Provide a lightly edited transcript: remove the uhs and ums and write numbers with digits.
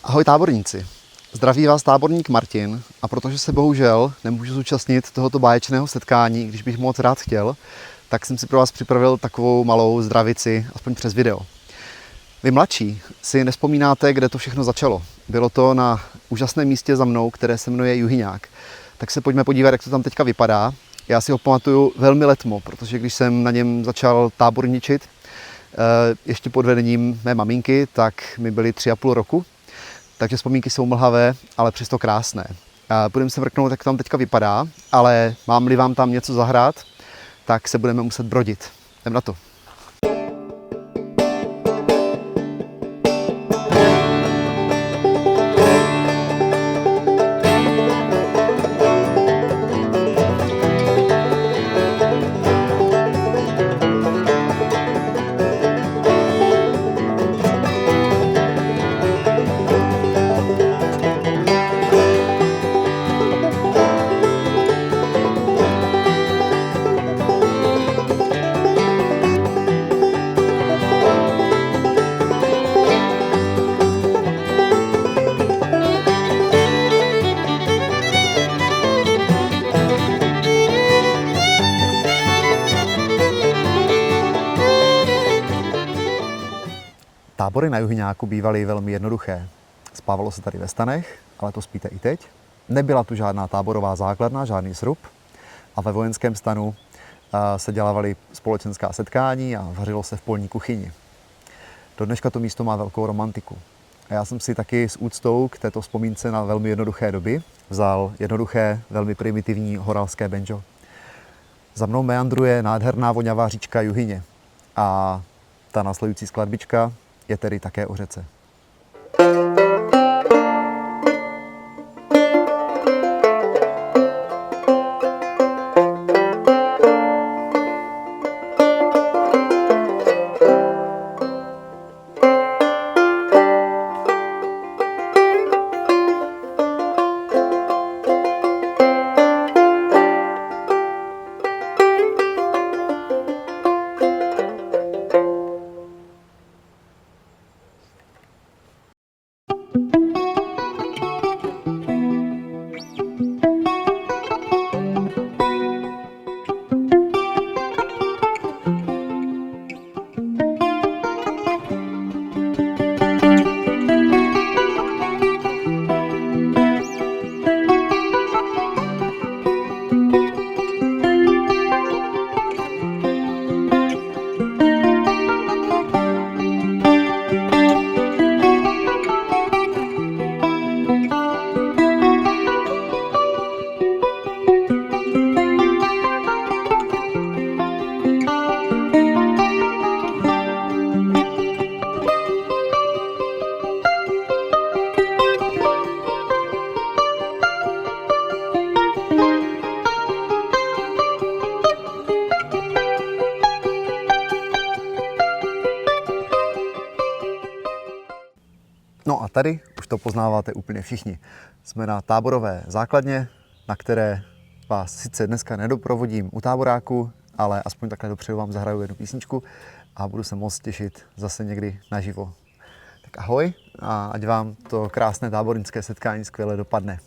Ahoj táborníci, zdraví vás táborník Martin a protože se bohužel nemůžu zúčastnit tohoto báječného setkání, když bych moc rád chtěl, tak jsem si pro vás připravil takovou malou zdravici, aspoň přes video. Vy mladší si nevzpomínáte, kde to všechno začalo. Bylo to na úžasném místě za mnou, které se jmenuje Juhyňák. Tak se pojďme podívat, jak to tam teďka vypadá. Já si ho pamatuju velmi letmo, protože když jsem na něm začal táborničit, ještě pod vedením mé maminky, tak mi byly 3,5 roku. Takže vzpomínky jsou mlhavé, ale přesto krásné. Budeme se vrknout, jak to tam teďka vypadá, ale mám-li vám tam něco zahrát, tak se budeme muset brodit. Jdem na to. Tábory na Juhyňáku bývaly velmi jednoduché. Spávalo se tady ve stanech, ale to spíte i teď. Nebyla tu žádná táborová základna, žádný srub a ve vojenském stanu se dělávaly společenská setkání a vařilo se v polní kuchyni. Do dneška to místo má velkou romantiku. A já jsem si taky s úctou k této vzpomínce na velmi jednoduché doby vzal jednoduché, velmi primitivní horalské banjo. Za mnou meandruje nádherná vonavá říčka Juhyně a ta následující skladbička je tedy také o řece. No a tady už to poznáváte úplně všichni. Jsme na táborové základně, na které vás sice dneska nedoprovodím u táboráku, ale aspoň takhle dopředu vám zahraju jednu písničku a budu se moc těšit zase někdy naživo. Tak ahoj a ať vám to krásné tábornické setkání skvěle dopadne.